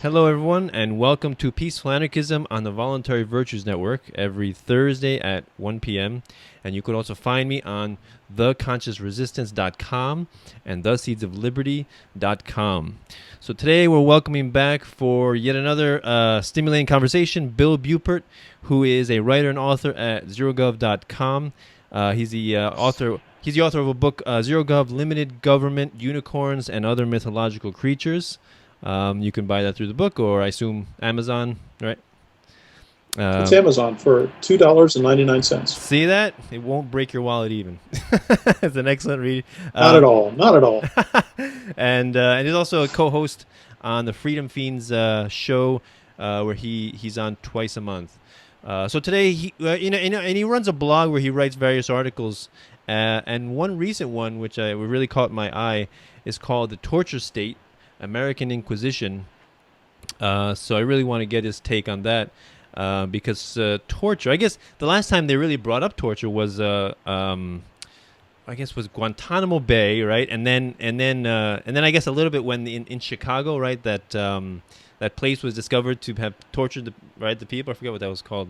Hello, everyone, and welcome to Peaceful Anarchism on the Voluntary Virtues Network every Thursday at 1 p.m. And you could also find me on theconsciousresistance.com and theseedsofliberty.com. So today we're welcoming back for yet another stimulating conversation Bill Buppert, who is a writer and author at zerogov.com. He's the author of a book, Zero Gov: Limited Government, Unicorns, and Other Mythological Creatures. You can buy that through the book, or I assume Amazon, right? It's Amazon for $2.99. See that? It won't break your wallet even. It's an excellent read. Not at all. Not at all. And he's also a co-host on the Freedom Fiends show, where he's on twice a month. So today, and he runs a blog where he writes various articles. And one recent one, which really caught my eye, is called "The Torture State: American Inquisition." So I really want to get his take on that, because torture, I guess the last time they really brought up torture was was Guantanamo Bay, right? And then I guess a little bit when in Chicago, right, that place was discovered to have tortured the people. I forget what that was called.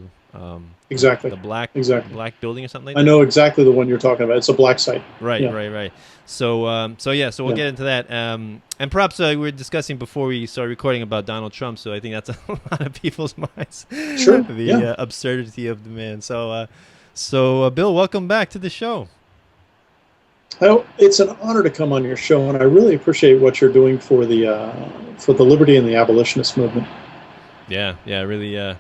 Exactly. The black building or something like that. I know exactly the one you're talking about. It's a black site. Right, yeah. Right. So we'll get into that. And perhaps we were discussing before we started recording about Donald Trump, so I think that's a lot of people's minds. Sure. The absurdity of the man. So Bill, welcome back to the show. Oh, it's an honor to come on your show, and I really appreciate what you're doing for the liberty and the abolitionist movement. Yeah, really.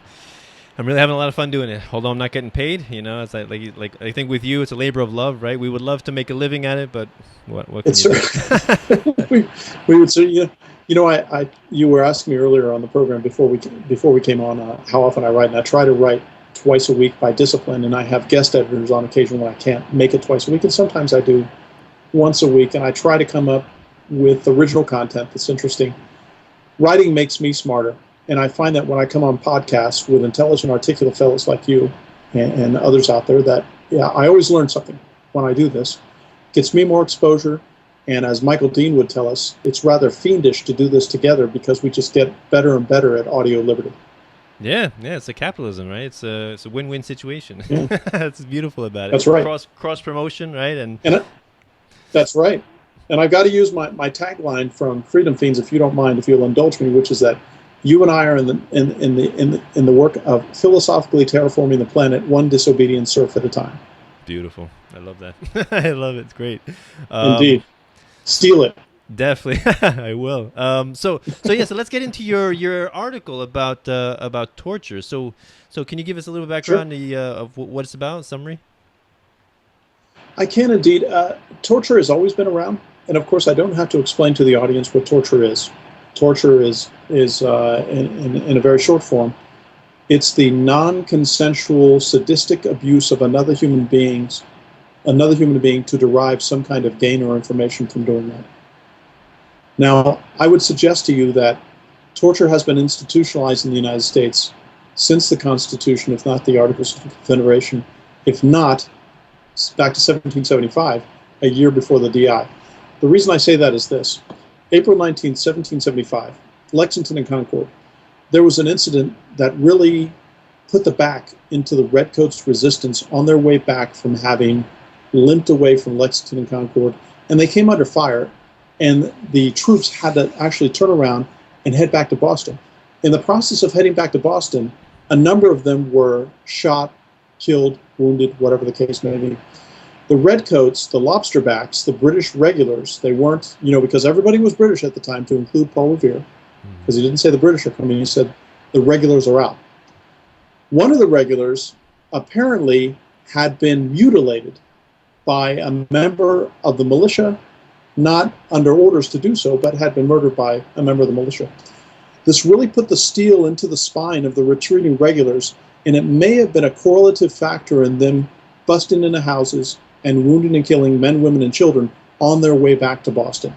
I'm really having a lot of fun doing it. Although I'm not getting paid, it's like I think with you, it's a labor of love, right? We would love to make a living at it, but what can you do? we would say, you were asking me earlier on the program before we came on how often I write, and I try to write twice a week by discipline, and I have guest editors on occasion when I can't make it twice a week, and sometimes I do once a week, and I try to come up with original content that's interesting. Writing makes me smarter. And I find that when I come on podcasts with intelligent, articulate fellows like you and others out there, that I always learn something when I do this. It gets me more exposure, and as Michael Dean would tell us, it's rather fiendish to do this together because we just get better and better at audio liberty. Yeah, it's a capitalism, right? It's a win-win situation. Yeah. That's beautiful about it. That's right. Cross promotion, right? And that's right. And I've got to use my tagline from Freedom Fiends, if you don't mind, if you'll indulge me, which is that you and I are in the work of philosophically terraforming the planet, one disobedient serf at a time. Beautiful. I love that. I love it. It's great. Indeed. Steal it. Definitely. I will. So let's get into your article about torture. So can you give us a little background of what it's about, summary? I can indeed. Torture has always been around, and of course I don't have to explain to the audience what torture is. Torture is in a very short form, it's the non-consensual sadistic abuse of another human being to derive some kind of gain or information from doing that. Now, I would suggest to you that torture has been institutionalized in the United States since the Constitution, if not the Articles of Confederation, if not back to 1775, a year before the DI. The reason I say that is this. April 19, 1775, Lexington and Concord. There was an incident that really put the back into the Redcoats' resistance on their way back from having limped away from Lexington and Concord, and they came under fire, and the troops had to actually turn around and head back to Boston. In the process of heading back to Boston, a number of them were shot, killed, wounded, whatever the case may be. The Redcoats, the lobsterbacks, the British regulars, they weren't, because everybody was British at the time, to include Paul Revere, because he didn't say the British are coming, he said the regulars are out. One of the regulars apparently had been mutilated by a member of the militia, not under orders to do so, but had been murdered by a member of the militia. This really put the steel into the spine of the retreating regulars, and it may have been a correlative factor in them busting into houses and wounding and killing men, women, and children on their way back to Boston.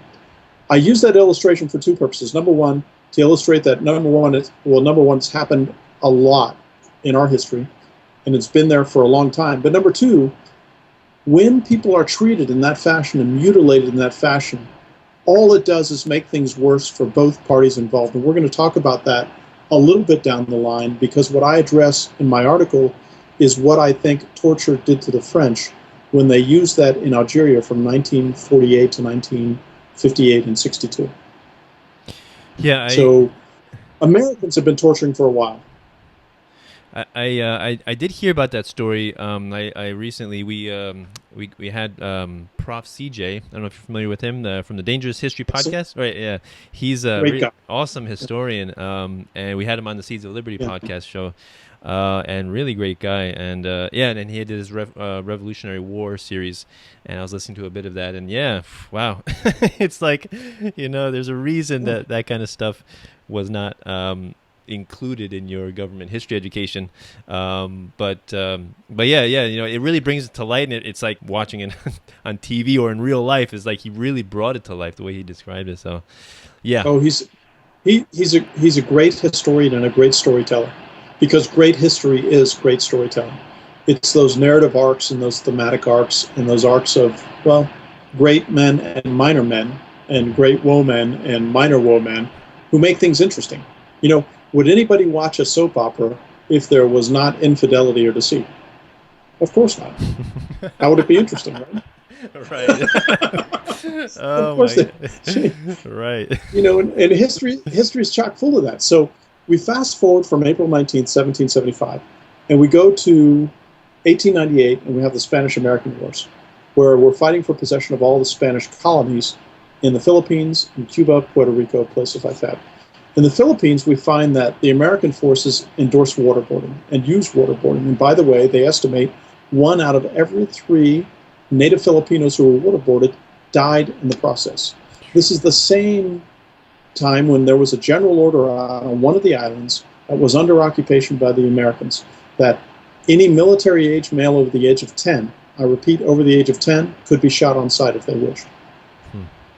I use that illustration for two purposes. Number one, to illustrate that number one, it's happened a lot in our history, and it's been there for a long time. But number two, when people are treated in that fashion and mutilated in that fashion, all it does is make things worse for both parties involved. And we're going to talk about that a little bit down the line, because what I address in my article is what I think torture did to the French when they used that in Algeria from 1948 to 1958 and 62. Yeah. So Americans have been torturing for a while. I did hear about that story. I recently we had Prof CJ. I don't know if you're familiar with him from the Dangerous History podcast. Right? Yeah, he's a really awesome historian. And we had him on the Seeds of Liberty podcast show. And really great guy. And and he did his Revolutionary War series, and I was listening to a bit of that. And wow, it's like, there's a reason that kind of stuff was not included in your government history education, but it really brings it to light, and it's like watching it on TV or in real life. Is like he really brought it to life the way he described it. So, yeah. Oh, he's a great historian and a great storyteller, because great history is great storytelling. It's those narrative arcs and those thematic arcs and those arcs of, well, great men and minor men and great women and minor women who make things interesting. Would anybody watch a soap opera if there was not infidelity or deceit? Of course not. How would it be interesting, right? Right. Of course right. And history is chock full of that. So we fast forward from April 19th, 1775, and we go to 1898, and we have the Spanish-American Wars, where we're fighting for possession of all the Spanish colonies in the Philippines, in Cuba, Puerto Rico, places like that. In the Philippines, we find that the American forces endorse waterboarding and use waterboarding. And by the way, they estimate 1 out of every 3 native Filipinos who were waterboarded died in the process. This is the same time when there was a general order on one of the islands that was under occupation by the Americans that any military-age male over the age of 10, I repeat, over the age of 10, could be shot on sight if they wished.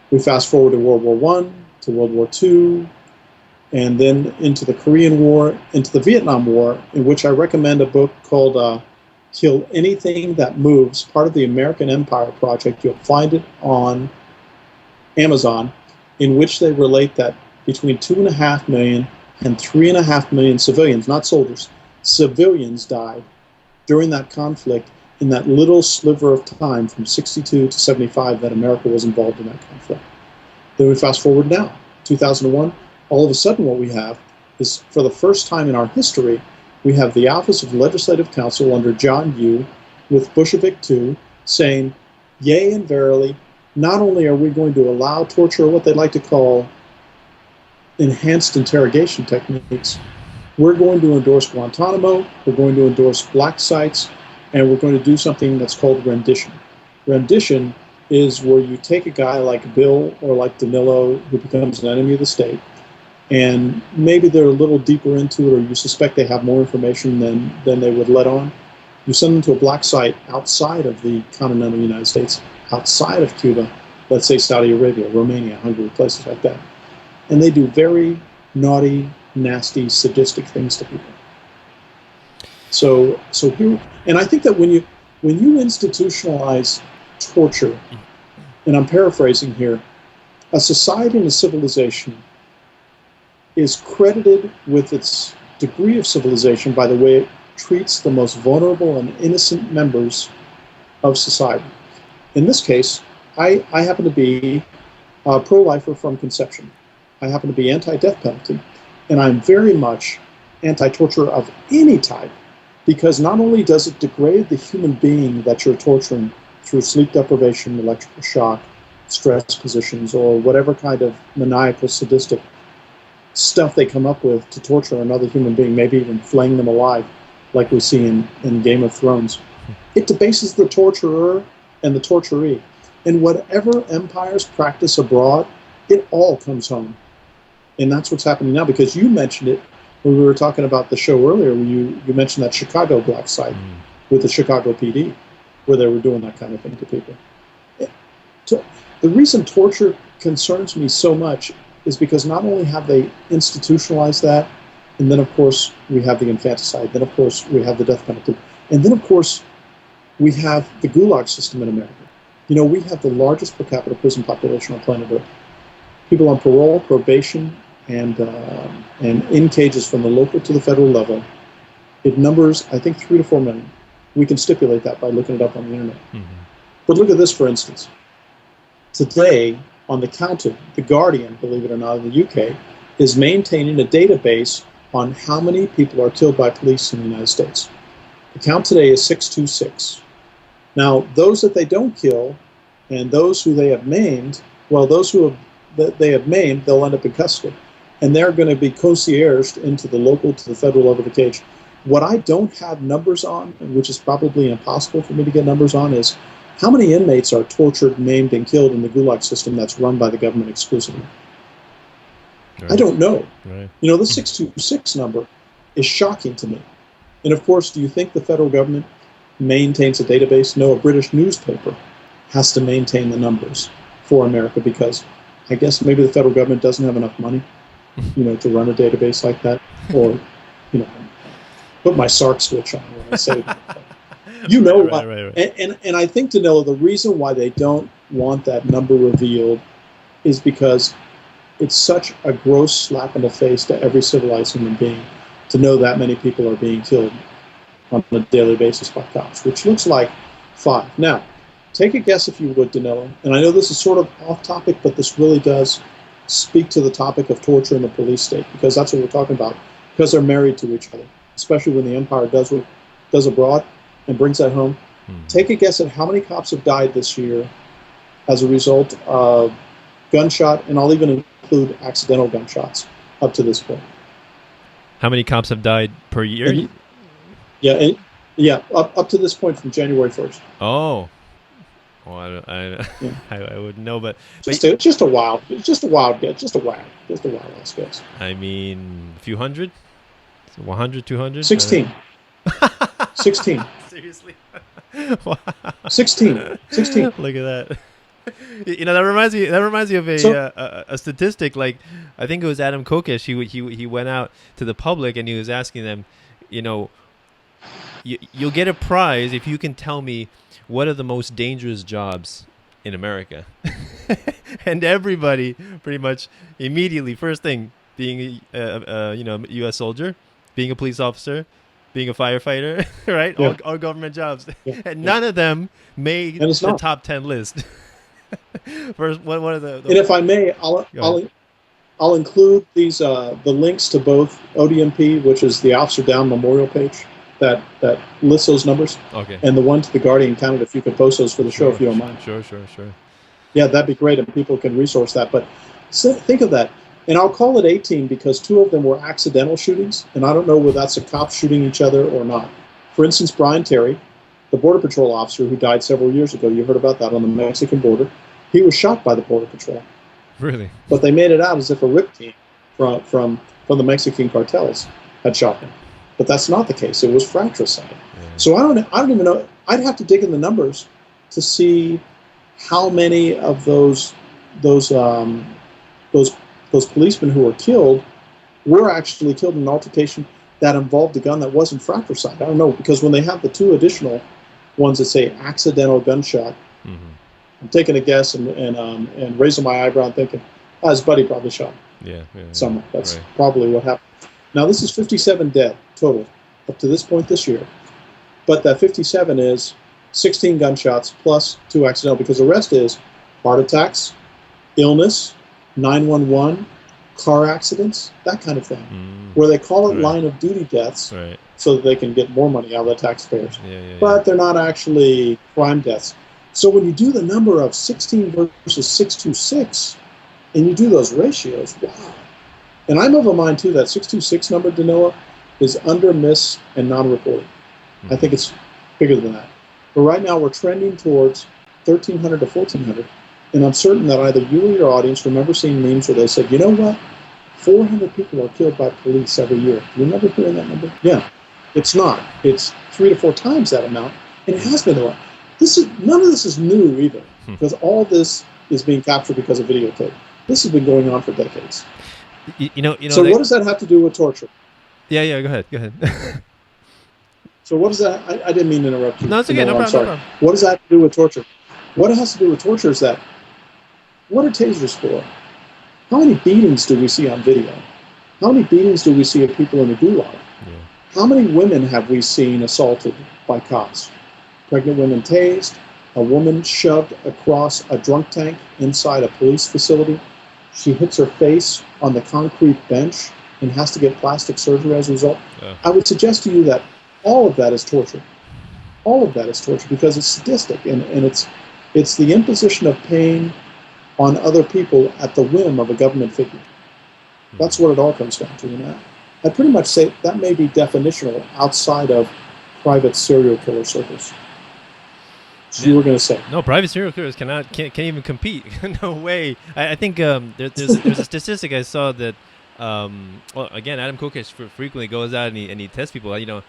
We fast forward to World War I, to World War II, and then into the Korean War, into the Vietnam War, in which I recommend a book called Kill Anything That Moves, part of the American Empire Project. You'll find it on Amazon, in which they relate that between 2.5 million and 3.5 million civilians, not soldiers, civilians died during that conflict in that little sliver of time from 62 to 75 that America was involved in that conflict. Then we fast forward now, 2001. All of a sudden what we have is, for the first time in our history, we have the Office of Legislative Counsel under John Yoo with Bolshevik II saying, yea and verily, not only are we going to allow torture, or what they like to call enhanced interrogation techniques, we're going to endorse Guantanamo, we're going to endorse black sites, and we're going to do something that's called rendition. Rendition is where you take a guy like Bill or like Danilo, who becomes an enemy of the state, and maybe they're a little deeper into it, or you suspect they have more information than they would let on. You send them to a black site outside of the continental United States, outside of Cuba, let's say Saudi Arabia, Romania, Hungary, places like that. And they do very naughty, nasty, sadistic things to people. So here, and I think that when you institutionalize torture, and I'm paraphrasing here, a society and a civilization is credited with its degree of civilization by the way it treats the most vulnerable and innocent members of society. In this case, I happen to be a pro-lifer from conception. I happen to be anti-death penalty, and I'm very much anti-torture of any type, because not only does it degrade the human being that you're torturing through sleep deprivation, electrical shock, stress positions, or whatever kind of maniacal, sadistic stuff they come up with to torture another human being, maybe even flaying them alive, like we see in Game of Thrones. It debases the torturer and the torturee. And whatever empires practice abroad, it all comes home. And that's what's happening now, because you mentioned it when we were talking about the show earlier, where you mentioned that Chicago black site with the Chicago PD, where they were doing that kind of thing to people. The reason torture concerns me so much is because not only have they institutionalized that, and then of course we have the infanticide, then of course we have the death penalty, and then of course we have the gulag system in America. We have the largest per capita prison population on planet Earth. people on parole, probation, and in cages from the local to the federal level, it numbers, I think, 3 to 4 million. We can stipulate that by looking it up on the internet. Mm-hmm. But look at this, for instance. Today, on the count of The Guardian, believe it or not, in the UK, is maintaining a database on how many people are killed by police in the United States. The count today is 626. Now, those that they don't kill and those who they have maimed, well, those that they have maimed, they'll end up in custody. And they're going to be concierged into the local to the federal level of the cage. What I don't have numbers on, and which is probably impossible for me to get numbers on, is how many inmates are tortured, maimed, and killed in the Gulag system that's run by the government exclusively. Right. I don't know. Right. You know, the 626 number is shocking to me. And of course, do you think the federal government maintains a database? No, a British newspaper has to maintain the numbers for America because I guess maybe the federal government doesn't have enough money, you know, to run a database like that. Or, you know, put my Sark switch on when I say that. You know what? Right. And I think, Danilo, the reason why they don't want that number revealed is because it's such a gross slap in the face to every civilized human being to know that many people are being killed on a daily basis by cops, which looks like 5. Now, take a guess, if you would, Danilo, and I know this is sort of off topic, but this really does speak to the topic of torture in the police state, because that's what we're talking about, because they're married to each other, especially when the empire does abroad and brings that home. Mm-hmm. Take a guess at how many cops have died this year as a result of gunshot, and I'll even include accidental gunshots up to this point. How many cops have died per year? Up to this point from January 1st. Oh. Well, I wouldn't know, but just a wild guess. I mean, a few hundred, 100, 200, 16. 16. Seriously? Wow. 16. Look at that. You know, that reminds me of a statistic. Like, I think it was Adam Kokesh. He went out to the public and he was asking them, you know, you'll get a prize if you can tell me what are the most dangerous jobs in America. And everybody pretty much immediately, first thing, being a U.S. soldier, being a police officer, being a firefighter, right? Yeah. All government jobs. Yeah. And none of them made the top 10 list. First, one of the and if I may, I'll include these the links to both ODMP, which is the Officer Down Memorial page that lists those numbers, okay, and the one to the Guardian Canada. If you could post those for the show, if you don't mind. Sure. Yeah, that'd be great, and people can resource that. But think of that, and I'll call it 18 because 2 of them were accidental shootings, and I don't know whether that's a cop shooting each other or not. For instance, Brian Terry, the Border Patrol officer who died several years ago, you heard about that on the Mexican border, he was shot by the Border Patrol. Really? But they made it out as if a RIP team from the Mexican cartels had shot him. But that's not the case. It was fratricide. Yeah. So I don't even know. I'd have to dig in the numbers to see how many of those policemen who were killed were actually killed in an altercation that involved a gun that wasn't fratricide. I don't know, because when they have the 2 additional ones that say accidental gunshot, mm-hmm, I'm taking a guess and raising my eyebrow and thinking, his buddy probably shot him. Yeah. Someone. That's right. Probably what happened. Now, this is 57 dead total up to this point this year. But that 57 is 16 gunshots plus 2 accidental, because the rest is heart attacks, illness, 911, car accidents, that kind of thing, where they call it line of duty deaths, right, so that they can get more money out of the taxpayers. But they're not actually crime deaths. So when you do the number of 16 versus 626, and you do those ratios, wow. And I'm of a mind, too, that 626 number, Danilo, is under, miss, and non-reported. I think it's bigger than that. But right now we're trending towards 1,300 to 1,400. And I'm certain that either you or your audience remember seeing memes where they said, you know what? 400 people are killed by police every year. Do you remember hearing that number? Yeah. It's not. It's 3 to 4 times that amount. And it has been a lot. None of this is new either, because all this is being captured because of videotape. This has been going on for decades. So what does that have to do with torture? Yeah. Go ahead. So what does that? I didn't mean to interrupt you. No, it's okay. No problem. What does that have to do with torture? What it has to do with torture is that, what are tasers for? How many beatings do we see on video? How many beatings do we see of people in the gulag? Yeah. How many women have we seen assaulted by cops? Pregnant women tased, a woman shoved across a drunk tank inside a police facility. She hits her face on the concrete bench and has to get plastic surgery as a result. I would suggest to you that all of that is torture. All of that is torture because it's sadistic and it's the imposition of pain on other people at the whim of a government figure. That's what it all comes down to. And I pretty much say that may be definitional outside of private serial killer circles. So you were going to say? No, private serial killers can't even compete. No way. I think there's a statistic I saw that well, again, Adam Kokesh frequently goes out and he tests people. You know,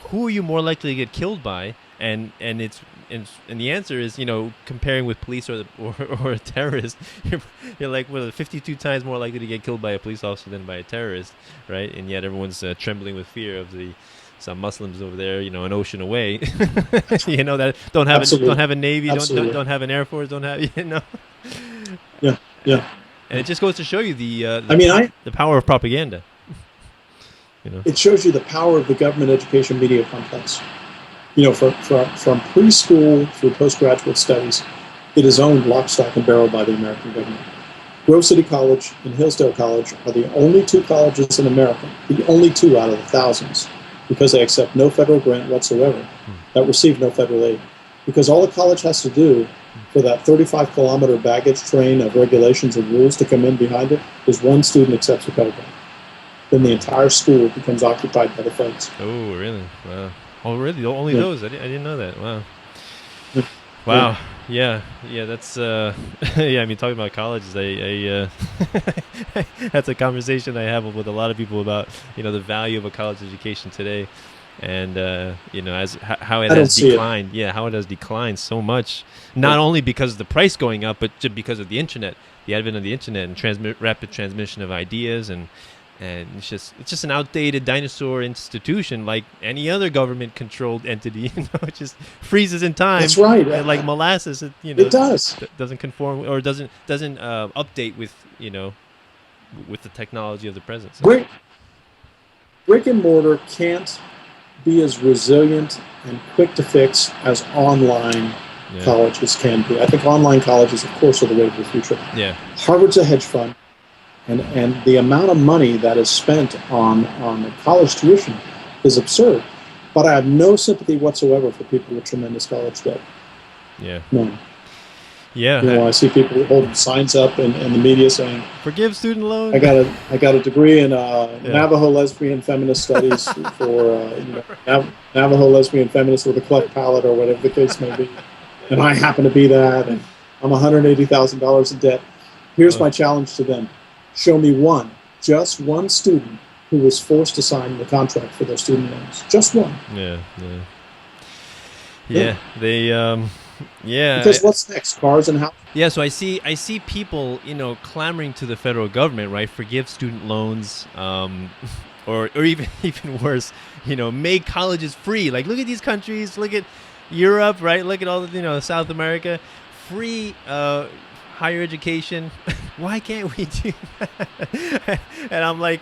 who are you more likely to get killed by? And the answer is, you know, comparing with police or a terrorist, you're like, well, 52 times more likely to get killed by a police officer than by a terrorist, right? And yet everyone's trembling with fear of some Muslims over there, you know, an ocean away, you know, that don't have a navy, don't have an air force, don't have, you know. Yeah. And it just goes to show you the power of propaganda. You know, it shows you the power of the government education media complex. You know, from preschool through postgraduate studies, it is owned lock, stock, and barrel by the American government. Grove City College and Hillsdale College are the only two colleges in America, the only two out of the thousands, because they accept no federal grant whatsoever, that receive no federal aid. Because all the college has to do for that 35-kilometer baggage train of regulations and rules to come in behind it is one student accepts a Pell Grant. Then the entire school becomes occupied by the feds. Oh, really? Wow. Oh, really? Only those? I didn't know that. Wow. Wow. Yeah. That's yeah. I mean, talking about colleges, I that's a conversation I have with a lot of people about, you know, the value of a college education today, and you know, how it has declined. Yeah, how it has declined so much. Not only because of the price going up, but just because of the internet, the advent of the internet, and rapid transmission of ideas and it's just an outdated dinosaur institution like any other government-controlled entity. You know, it just freezes in time. That's right. Like molasses, you know, it does. Doesn't conform or doesn't update with, you know, with the technology of the present. So. Brick and mortar can't be as resilient and quick to fix as online colleges can be. I think online colleges, of course, are the way of the future. Yeah. Harvard's a hedge fund. And the amount of money that is spent on the college tuition is absurd. But I have no sympathy whatsoever for people with tremendous college debt. Yeah. None. Yeah. You know, I see people holding signs up in the media saying, "Forgive student loans." I got a degree in Navajo lesbian feminist studies for Navajo lesbian feminists with a cleft palate or whatever the case may be, and I happen to be that, and I'm $180,000 in debt. Here's my challenge to them. Show me just one student who was forced to sign the contract for their student loans. Just one. Yeah. They Because what's next? Cars and houses? Yeah, so I see people, you know, clamoring to the federal government, right? Forgive student loans, or even worse, you know, make colleges free. Like, look at these countries, look at Europe, right? Look at all the, you know, South America, free higher education. Why can't we do that? And I'm like,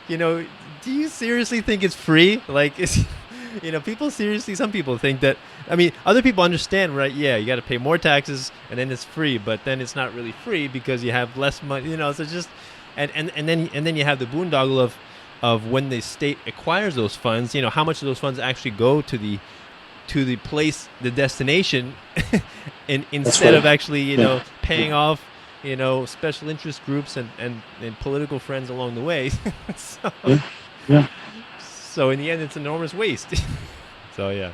you know, do you seriously think it's free? Like, you know, some people think that, I mean, other people understand, right? Yeah, you got to pay more taxes and then it's free, but then it's not really free because you have less money, you know, so just, and then you have the boondoggle of when the state acquires those funds, you know, how much of those funds actually go to the place, the destination, and instead of actually, you know, paying off, you know, special interest groups and political friends along the way. So in the end, it's enormous waste. So yeah,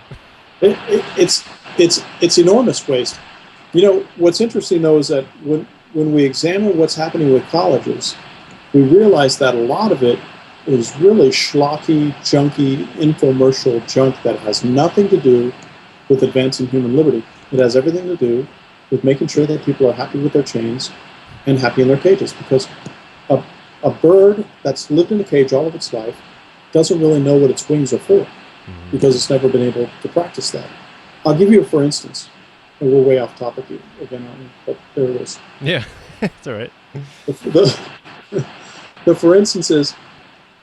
it's enormous waste. You know, what's interesting though is that when we examine what's happening with colleges, we realize that a lot of it is really schlocky, junky, infomercial junk that has nothing to do with advancing human liberty. It has everything to do with making sure that people are happy with their chains and happy in their cages. Because a bird that's lived in a cage all of its life doesn't really know what its wings are for because it's never been able to practice that. I'll give you a for instance. And we're way off topic again, aren't we? But there it is. Yeah. It's all right. The for instance is,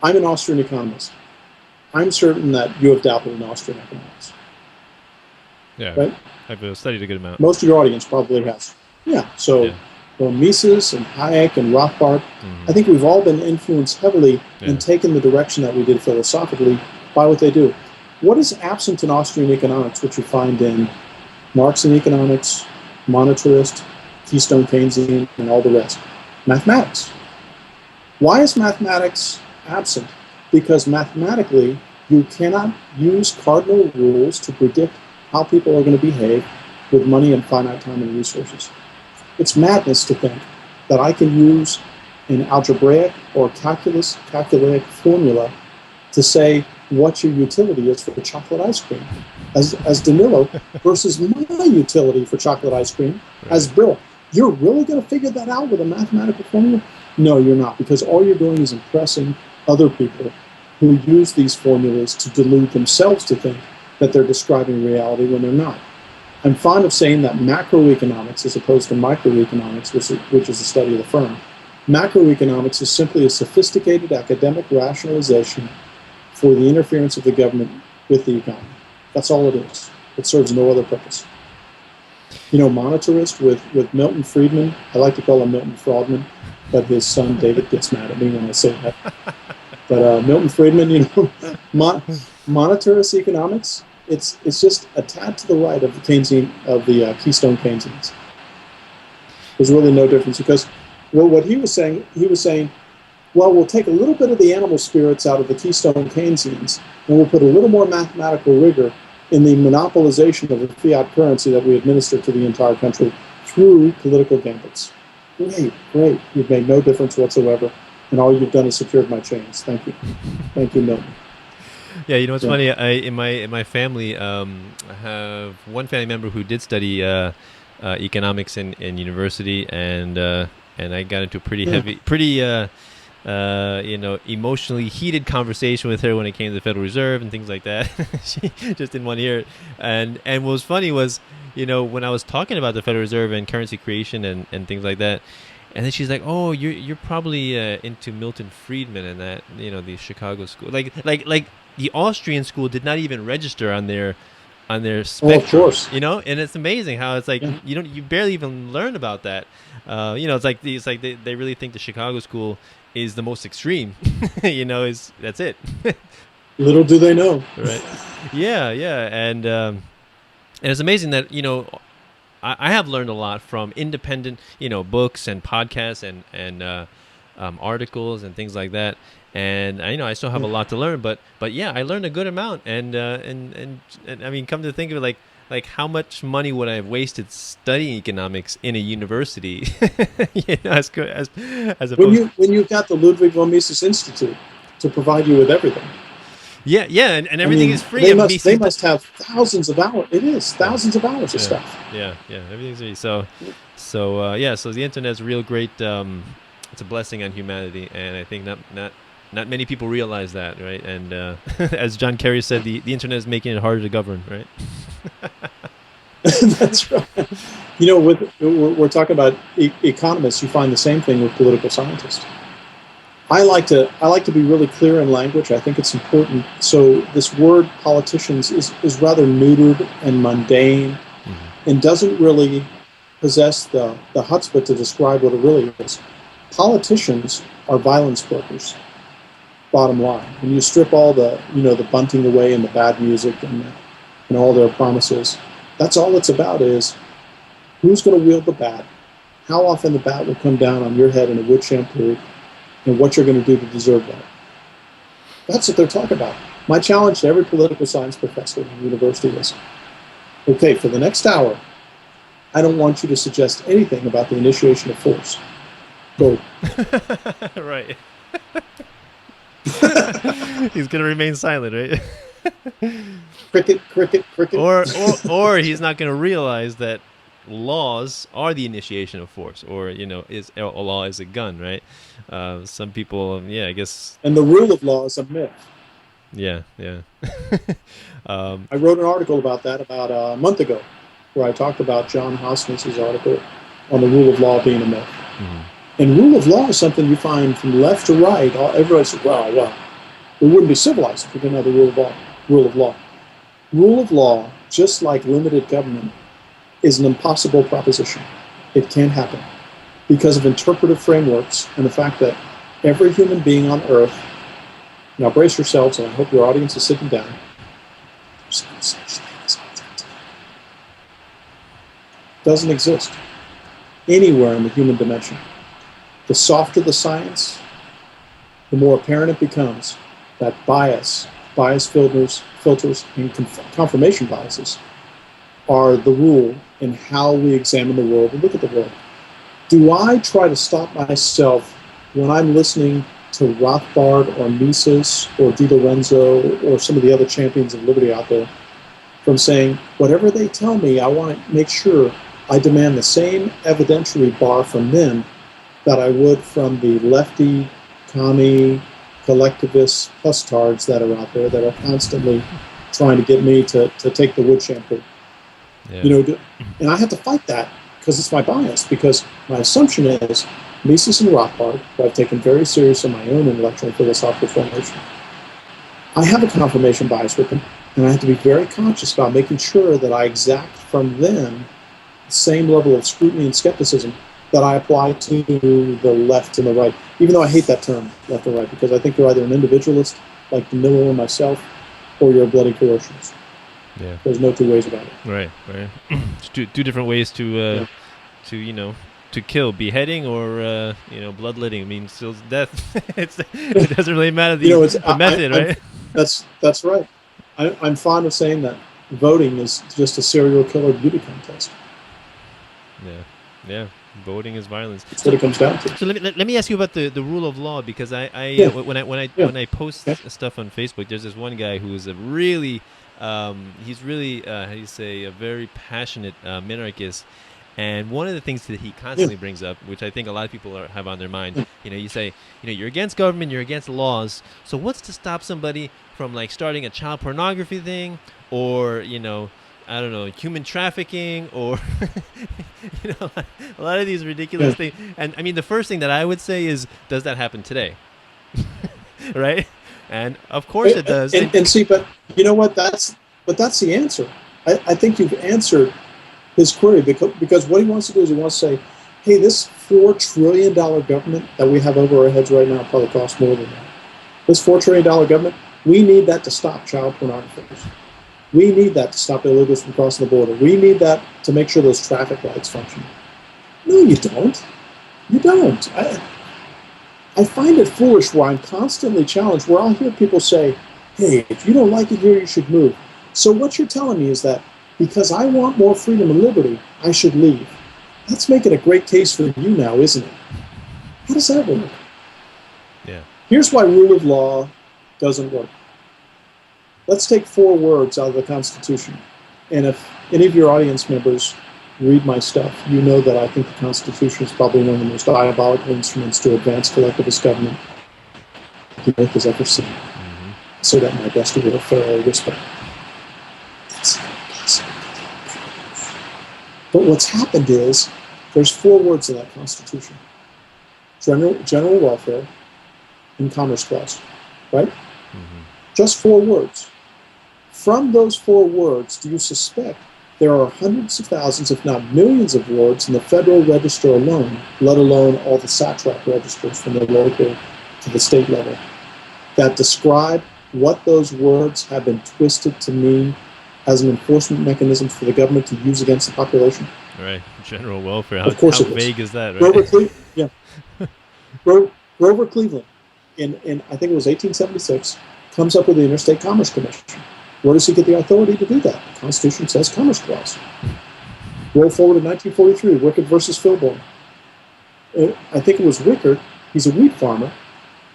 I'm an Austrian economist. I'm certain that you have dabbled in Austrian economics. Yeah. Right? I've studied a good amount. Most of your audience probably has. Yeah. So, well, Mises and Hayek and Rothbard, I think we've all been influenced heavily and taken the direction that we did philosophically by what they do. What is absent in Austrian economics, which you find in Marxian economics, monetarist, Keystone Keynesian, and all the rest? Mathematics. Why is mathematics absent? Because mathematically, you cannot use cardinal rules to predict how people are going to behave with money and finite time and resources. It's madness to think that I can use an algebraic or calculaic formula to say what your utility is for chocolate ice cream as Danilo versus my utility for chocolate ice cream as Bill. You're really going to figure that out with a mathematical formula? No, you're not, because all you're doing is impressing other people who use these formulas to delude themselves to think that they're describing reality when they're not. I'm fond of saying that macroeconomics, as opposed to microeconomics, which is the study of the firm, macroeconomics is simply a sophisticated academic rationalization for the interference of the government with the economy. That's all it is. It serves no other purpose. You know, monetarist with Milton Friedman, I like to call him Milton Fraudman, but his son David gets mad at me when I say that. But Milton Friedman, you know, monetarist economics, it's just a tad to the right of the Keystone Keynesians. There's really no difference because, well, what he was saying, well, we'll take a little bit of the animal spirits out of the Keystone Keynesians, and we'll put a little more mathematical rigor in the monopolization of the fiat currency that we administer to the entire country through political gambits. Great. You've made no difference whatsoever, and all you've done is secured my chains. Thank you. Thank you, Milton. Yeah, you know what's funny? In my family, I have one family member who did study economics in university, and I got into a pretty emotionally heated conversation with her when it came to the Federal Reserve and things like that. She just didn't want to hear it. And what was funny was, you know, when I was talking about the Federal Reserve and currency creation and things like that, and then she's like, "Oh, you're probably into Milton Friedman and that, you know, the Chicago school, like the Austrian school did not even register on their spectrum." Oh, of course. You know, and it's amazing how it's like you barely even learn about that. You know, it's like they really think the Chicago school is the most extreme. You know, that's it. Little do they know. Right. Yeah, and it's amazing that, you know, I have learned a lot from independent, you know, books and podcasts and articles and things like that. And I still have a lot to learn, but yeah, I learned a good amount. And I mean, come to think of it, like how much money would I have wasted studying economics in a university? You know, as opposed when you've got the Ludwig von Mises Institute to provide you with everything. Yeah, and everything is free. They must have thousands of hours. It is thousands of hours of stuff. Yeah, everything's free. So the internet's a real great. It's a blessing on humanity, and I think not many people realize that, right? And as John Kerry said, the internet is making it harder to govern, right? That's right. You know, we're talking about economists. You find the same thing with political scientists. I like to be really clear in language. I think it's important. So this word politicians is rather neutered and mundane, and doesn't really possess the chutzpah to describe what it really is. Politicians are violence brokers. Bottom line, when you strip all the bunting away and the bad music and all their promises, that's all it's about is who's going to wield the bat, how often the bat will come down on your head in a wood shampoo, and what you're going to do to deserve that. That's what they're talking about. My challenge to every political science professor in university is, okay, for the next hour, I don't want you to suggest anything about the initiation of force. Go. Right. He's going to remain silent, right? Cricket. Or he's not going to realize that laws are the initiation of force, or, you know, a law is a gun, right? Some people, I guess. And the rule of law is a myth. Yeah. I wrote an article about that about a month ago, where I talked about John Hausman's article on the rule of law being a myth. And rule of law is something you find from left to right. Everybody says, well, we wouldn't be civilized if we didn't have the rule of law. Rule of law, just like limited government, is an impossible proposition. It can't happen because of interpretive frameworks and the fact that every human being on earth, now brace yourselves, and I hope your audience is sitting down, doesn't exist anywhere in the human dimension. The softer the science, the more apparent it becomes that bias filters, and confirmation biases are the rule in how we examine the world and look at the world. Do I try to stop myself when I'm listening to Rothbard or Mises or Di Lorenzo or some of the other champions of liberty out there from saying, whatever they tell me, I want to make sure I demand the same evidentiary bar from them that I would from the lefty, commie, collectivist pustards that are out there that are constantly trying to get me to take the wood shampoo. Yeah. And I have to fight that because it's my bias, because my assumption is Mises and Rothbard, who I've taken very serious in my own intellectual and philosophical formation, I have a confirmation bias with them, and I have to be very conscious about making sure that I exact from them the same level of scrutiny and skepticism that I apply to the left and the right, even though I hate that term, left and right, because I think you're either an individualist, like DeMillo and myself, or you're a bloody coercionist. Yeah. There's no two ways about it. Right. It's two different ways to kill: beheading or bloodletting. I mean, still death. It doesn't really matter the method, right? That's right. I'm fond of saying that voting is just a serial killer beauty contest. Yeah. Voting is violence. That's what it comes down to. So let me ask you about the rule of law, because when I post stuff on Facebook, there's this one guy who is a very passionate minarchist, and one of the things that he constantly brings up, which I think a lot of people have on their mind, you say, you're against government, you're against laws, so what's to stop somebody from like starting a child pornography thing, or I don't know, human trafficking, or a lot of these ridiculous things. And I mean, the first thing that I would say is, does that happen today? Right? And of course it does. And see, but you know what? That's the answer. I think you've answered his query, because what he wants to do is he wants to say, hey, this $4 trillion government that we have over our heads right now probably costs more than that. This $4 trillion government, we need that to stop child pornographers. We need that to stop illegals from crossing the border. We need that to make sure those traffic lights function. No, you don't. You don't. I find it foolish where I'm constantly challenged, where I'll hear people say, hey, if you don't like it here, you should move. So what you're telling me is that because I want more freedom and liberty, I should leave. That's making a great case for you now, isn't it? How does that work? Yeah. Here's why rule of law doesn't work. Let's take 4 words out of the Constitution. And if any of your audience members read my stuff, you know that I think the Constitution is probably one of the most diabolical instruments to advance collectivist government the earth has ever seen. Mm-hmm. So that my best will thoroughly whisper. It's impossible. But what's happened is there's 4 words in that Constitution: general welfare and commerce clause, right? Mm-hmm. Just 4 words. From those 4 words, do you suspect there are hundreds of thousands, if not millions of words in the Federal Register alone, let alone all the satrap registers from the local to the state level, that describe what those words have been twisted to mean as an enforcement mechanism for the government to use against the population? Right. General welfare. Of course, how vague is that, right? Grover Cleveland, in I think it was 1876, comes up with the Interstate Commerce Commission. Where does he get the authority to do that? The Constitution says Commerce Clause. Roll forward to 1943, Wickard versus Filborn. I think it was Wickard. He's a wheat farmer.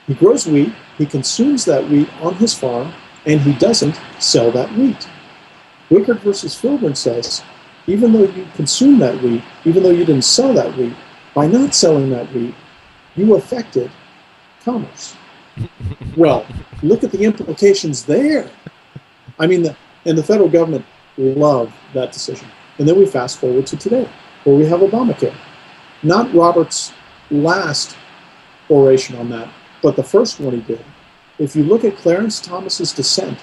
He grows wheat. He consumes that wheat on his farm, and he doesn't sell that wheat. Wickard versus Filborn says, even though you consume that wheat, even though you didn't sell that wheat, by not selling that wheat, you affected commerce. Well, look at the implications there. I mean, the federal government loved that decision. And then we fast forward to today, where we have Obamacare. Not Robert's last oration on that, but the first one he did. If you look at Clarence Thomas's dissent,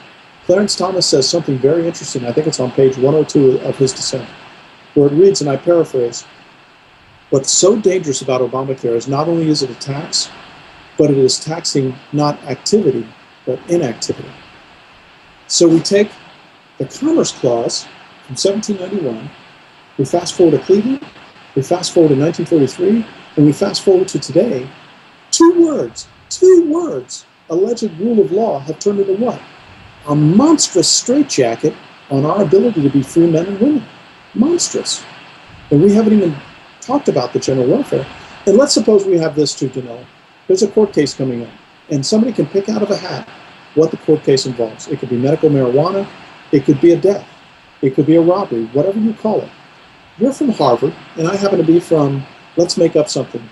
Clarence Thomas says something very interesting. I think it's on page 102 of his dissent, where it reads, and I paraphrase, "What's so dangerous about Obamacare is not only is it a tax, but it is taxing not activity, but inactivity." So we take the Commerce Clause from 1791, we fast forward to Cleveland, we fast forward to 1943, and we fast forward to today. Two words, alleged rule of law, have turned into what? A monstrous straitjacket on our ability to be free men and women. Monstrous. And we haven't even talked about the general welfare. And let's suppose we have this too, Danilo. There's a court case coming up, and somebody can pick out of a hat what the court case involves. It could be medical marijuana, it could be a death, it could be a robbery, whatever you call it. You're from Harvard, and I happen to be from, let's make up something,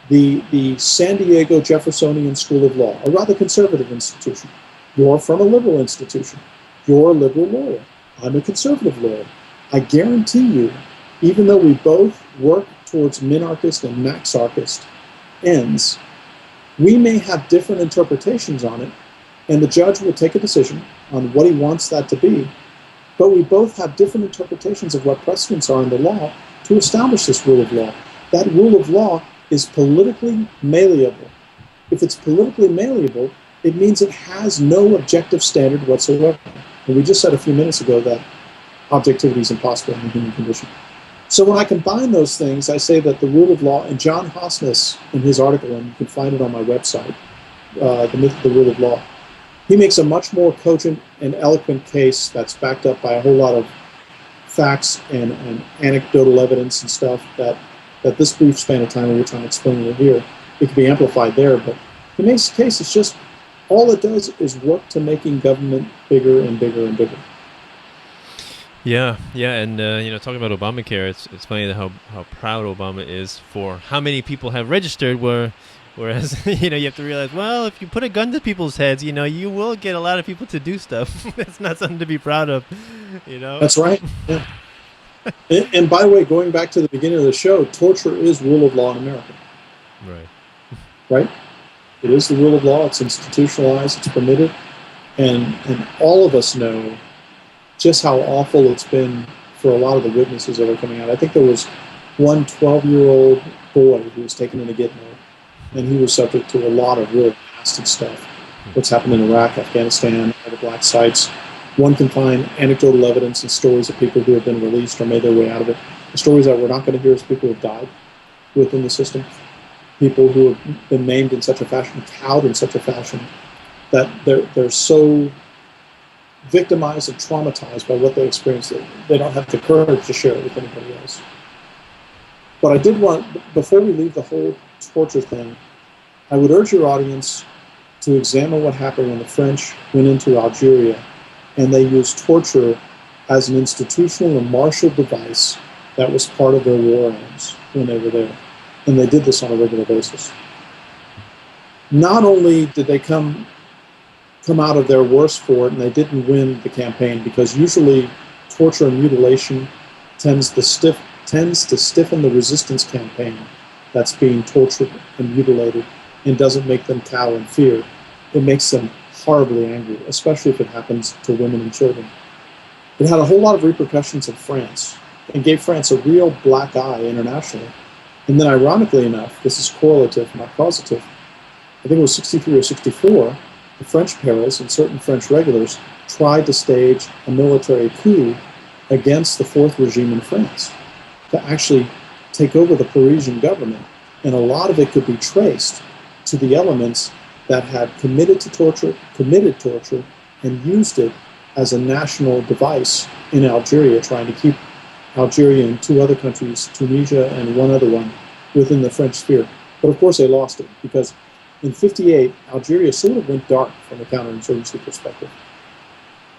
the San Diego Jeffersonian School of Law, a rather conservative institution. You're from a liberal institution. You're a liberal lawyer. I'm a conservative lawyer. I guarantee you, even though we both work towards minarchist and maxarchist ends, we may have different interpretations on it, and the judge will take a decision on what he wants that to be, but we both have different interpretations of what precedents are in the law to establish this rule of law. That rule of law is politically malleable. If it's politically malleable, it means it has no objective standard whatsoever. And we just said a few minutes ago that objectivity is impossible in the human condition. So when I combine those things, I say that the rule of law, and John Hosness in his article, and you can find it on my website, The Myth of the Rule of Law, he makes a much more cogent and eloquent case that's backed up by a whole lot of facts and anecdotal evidence and stuff that this brief span of time in which I'm explaining it here, it can be amplified there, but he makes the case, it's just, all it does is work to making government bigger and bigger and bigger. Yeah, and talking about Obamacare, it's funny how proud Obama is for how many people have registered. Whereas you have to realize, well, if you put a gun to people's heads, you will get a lot of people to do stuff. That's not something to be proud of. That's right. Yeah. And by the way, going back to the beginning of the show, torture is rule of law in America. Right. It is the rule of law. It's institutionalized. It's permitted, and all of us know just how awful it's been for a lot of the witnesses that are coming out. I think there was one 12-year-old boy who was taken into Gitmo, and he was subject to a lot of really nasty stuff. What's happened in Iraq, Afghanistan, all the black sites. One can find anecdotal evidence and stories of people who have been released or made their way out of it. The stories that we're not going to hear is people who have died within the system, people who have been maimed in such a fashion, cowed in such a fashion, that they're so victimized and traumatized by what they experienced that they don't have the courage to share it with anybody else. But I did want, before we leave the whole torture thing, I would urge your audience to examine what happened when the French went into Algeria and they used torture as an institutional and martial device that was part of their war aims when they were there. And they did this on a regular basis. Not only did they come out of their worst for it, and they didn't win the campaign, because usually torture and mutilation tends to stiffen the resistance campaign that's being tortured and mutilated, and doesn't make them cower in fear. It makes them horribly angry, especially if it happens to women and children. It had a whole lot of repercussions in France and gave France a real black eye internationally. And then ironically enough, this is correlative, not causative, I think it was 63 or 64, the French Paras and certain French regulars tried to stage a military coup against the fourth regime in France to actually take over the Parisian government. And a lot of it could be traced to the elements that had committed torture, and used it as a national device in Algeria, trying to keep Algeria and two other countries, Tunisia and one other one, within the French sphere. But of course they lost it, because in 58, Algeria sort of went dark from a counterinsurgency perspective.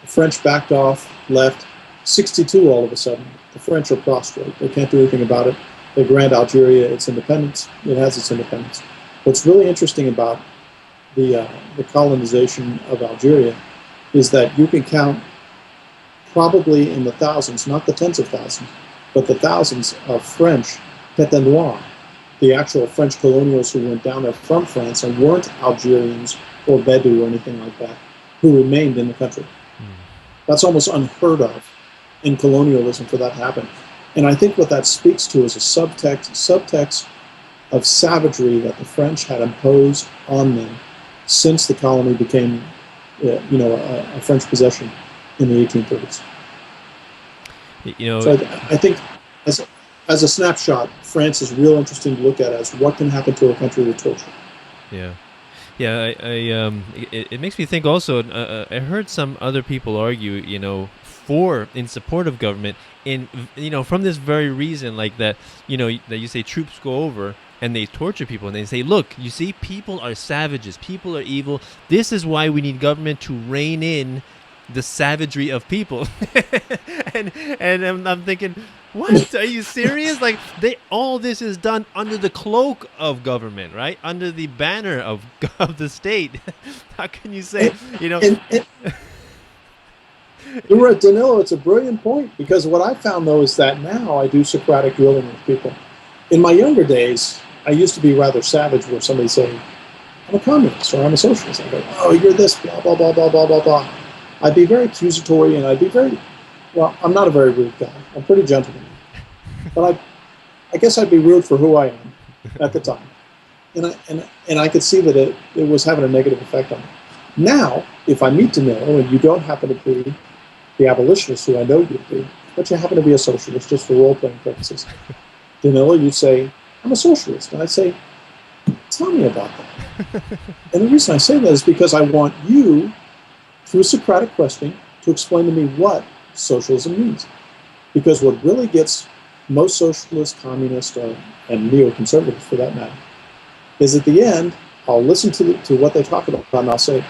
The French backed off, left. 62, all of a sudden, the French are prostrate. They can't do anything about it. They grant Algeria its independence. It has its independence. What's really interesting about the colonization of Algeria is that you can count probably in the thousands, not the tens of thousands, but the thousands of French têtes noires the actual French colonials who went down there from France and weren't Algerians or Bedou or anything like that, who remained in the country. That's almost unheard of in colonialism for that to happen. And I think what that speaks to is a subtext of savagery that the French had imposed on them since the colony became, a French possession in the 1830s. So I think as a snapshot, France is real interesting to look at as what can happen to a country with torture. Yeah. Yeah, it makes me think also, I heard some other people argue, in support of government from this very reason, like that, that you say troops go over and they torture people and they say, look, you see, people are savages, people are evil. This is why we need government to rein in the savagery of people. and I'm thinking, what? Are you serious? Like, all this is done under the cloak of government, right? Under the banner of the state. How can you say, You're right, Danilo. It's a brilliant point, because what I found, though, is that now I do Socratic drilling with people. In my younger days, I used to be rather savage, where somebody say, I'm a communist or I'm a socialist. I go, oh, you're this, blah, blah, blah, blah, blah, blah, blah. I'd be very accusatory, and I'd be I'm not a very rude guy. I'm pretty gentlemanly. But I guess I'd be rude for who I am at the time. And I could see that it was having a negative effect on me. Now, if I meet Danilo and you don't happen to be the abolitionist who I know you'd be, but you happen to be a socialist just for role-playing purposes, Danilo, you'd say, I'm a socialist. And I'd say, tell me about that. And the reason I say that is because I want you, through Socratic questioning, to explain to me what socialism means. Because what really gets most socialists, communists, and neoconservatives, for that matter, is at the end, I'll listen to what they talk about, and I'll say,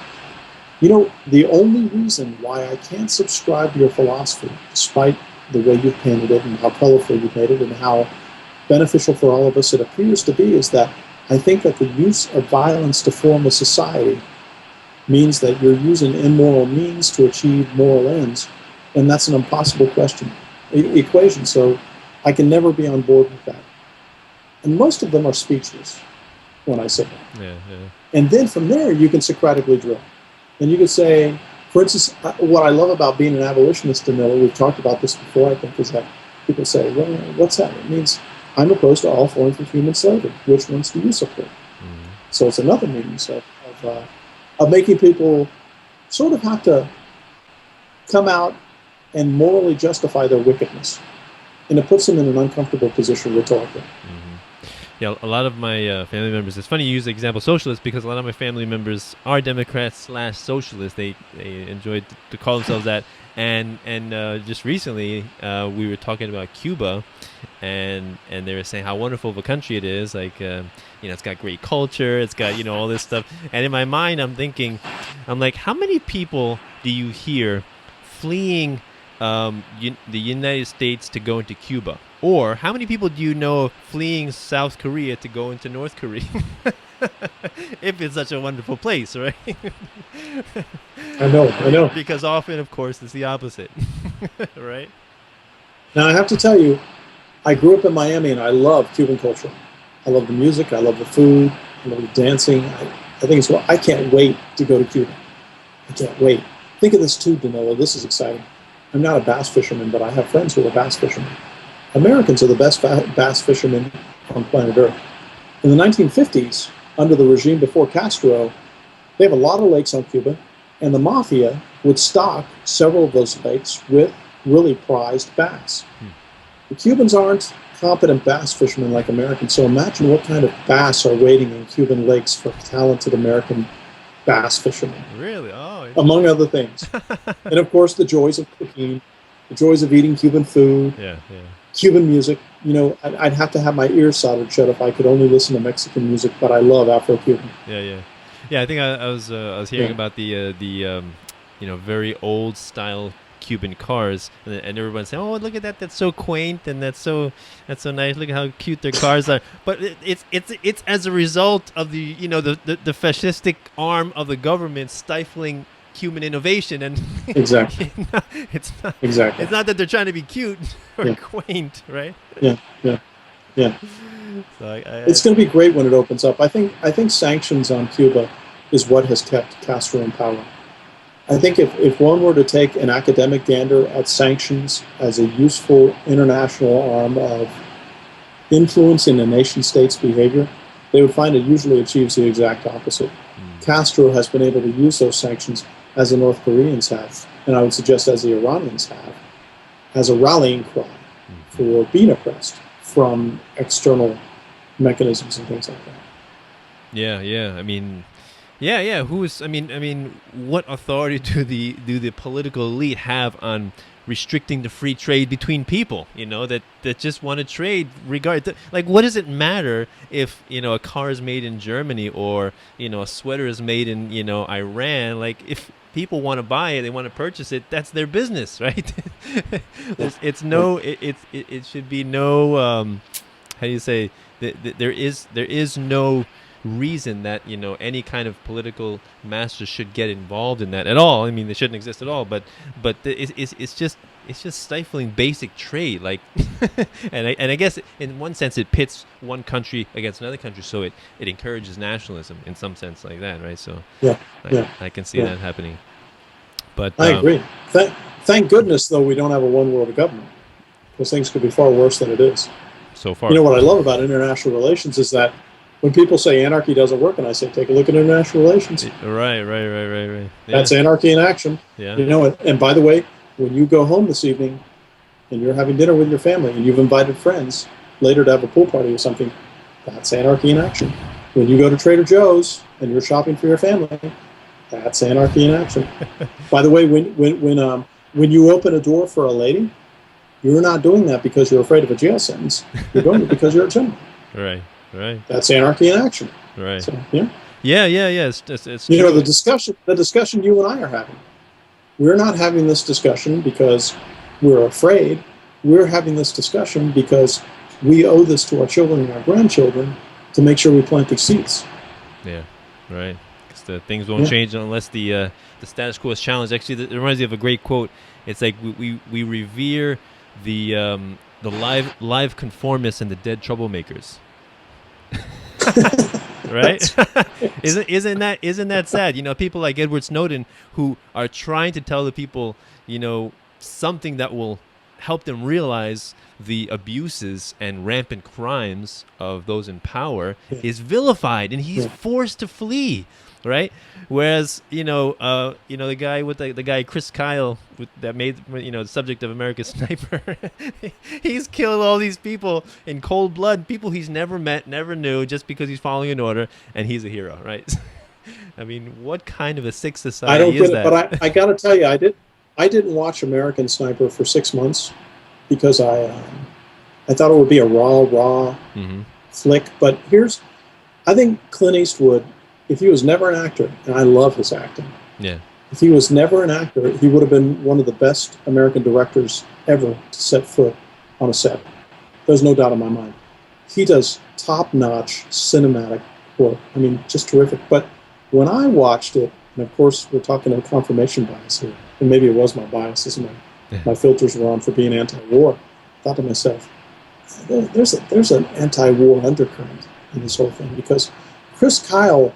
the only reason why I can't subscribe to your philosophy, despite the way you've painted it and how colorful you've made it and how beneficial for all of us it appears to be, is that I think that the use of violence to form a society means that you're using immoral means to achieve moral ends, and that's an impossible equation. So I can never be on board with that. And most of them are speechless when I say that. Yeah. And then from there, you can Socratically drill. And you could say, for instance, what I love about being an abolitionist, Danilo, we've talked about this before, I think, is that people say, well, what's that? It means I'm opposed to all forms of human slavery. Which ones do you support? Mm-hmm. So it's another means of making people sort of have to come out and morally justify their wickedness. And it puts them in an uncomfortable position rhetorically. Mm-hmm. Yeah, a lot of my family members, it's funny you use the example socialist, because a lot of my family members are Democrats/socialists. They enjoy to call themselves that. And just recently, we were talking about Cuba, and they were saying how wonderful of a country it is. Like, it's got great culture. It's got, all this stuff. And in my mind, I'm like, how many people do you hear fleeing the United States to go into Cuba? Or how many people do you know fleeing South Korea to go into North Korea? If it's such a wonderful place, right? I know. Because often, of course, it's the opposite, right? Now, I have to tell you, I grew up in Miami, and I love Cuban culture. I love the music. I love the food. I love the dancing. I think I can't wait to go to Cuba. I can't wait. Think of this too, Danilo. This is exciting. I'm not a bass fisherman, but I have friends who are bass fishermen. Americans are the best bass fishermen on planet Earth. In the 1950s, under the regime before Castro, they have a lot of lakes on Cuba, and the mafia would stock several of those lakes with really prized bass. The Cubans aren't competent bass fishermen like Americans, so imagine what kind of bass are waiting in Cuban lakes for talented American bass fishermen. Really? Oh. Among other things. And of course, the joys of cooking, the joys of eating Cuban food. Yeah. Cuban music, I'd have to have my ears soldered shut if I could only listen to Mexican music, but I love Afro-Cuban. Yeah. I think I was hearing about the very old style Cuban cars, and everyone's saying, "Oh, look at that! That's so quaint, and that's so nice. Look at how cute their cars are." But it's as a result of the the fascistic arm of the government stifling human innovation, and exactly. It's not exactly. It's not that they're trying to be cute or quaint, right? Yeah. It's going to be great when it opens up. I think sanctions on Cuba is what has kept Castro in power. I think if one were to take an academic gander at sanctions as a useful international arm of influencing a nation state's behavior, they would find it usually achieves the exact opposite. Castro has been able to use those sanctions, as the North Koreans have, and I would suggest as the Iranians have, as a rallying cry for being oppressed from external mechanisms and things like that. Yeah. I mean, yeah. What authority do the political elite have on restricting the free trade between people? That just want to trade. Like, what does it matter if a car is made in Germany or a sweater is made in Iran? Like, if people want to buy it, they want to purchase it, that's their business, right? It should be no how do you say there is no reason that any kind of political master should get involved in that at all. I mean, they shouldn't exist at all, but it's just stifling basic trade, like and I guess in one sense it pits one country against another country, so it encourages nationalism in some sense, like that, right? So I can see that happening. But I agree. Thank goodness, though, we don't have a one world government, because things could be far worse than it is. So far, what I love about international relations is that when people say anarchy doesn't work, and I say, take a look at international relations. Right. Yeah. That's anarchy in action. Yeah. And by the way, when you go home this evening and you're having dinner with your family and you've invited friends later to have a pool party or something, that's anarchy in action. When you go to Trader Joe's and you're shopping for your family, that's anarchy in action. By the way, when you open a door for a lady, you're not doing that because you're afraid of a jail sentence. You're doing it because you're a gentleman. Right. That's anarchy in action. Right. So, yeah. Yeah. It's the discussion you and I are having. We're not having this discussion because we're afraid. We're having this discussion because we owe this to our children and our grandchildren to make sure we plant these seeds. Yeah. Right. Because the things won't change unless the status quo is challenged. Actually, it reminds me of a great quote. It's like we revere the live conformists and the dead troublemakers. Right? Isn't that sad? People like Edward Snowden, who are trying to tell the people, something that will help them realize the abuses and rampant crimes of those in power, is vilified, and he's forced to flee. Right, whereas the guy with the guy Chris Kyle that made the subject of America's Sniper, he's killed all these people in cold blood, people he's never met, never knew, just because he's following an order, and he's a hero, right? I mean, what kind of a sick society I don't is get that? It, but I got to tell you, I didn't watch American Sniper for 6 months because I thought it would be a raw flick. But I think Clint Eastwood, if he was never an actor, and I love his acting, if he was never an actor, he would have been one of the best American directors ever to set foot on a set. There's no doubt in my mind. He does top-notch cinematic work. I mean, just terrific. But when I watched it, and of course we're talking about confirmation bias here, and maybe it was my biases, my filters were on for being anti-war, I thought to myself, there's an anti-war undercurrent in this whole thing, because Chris Kyle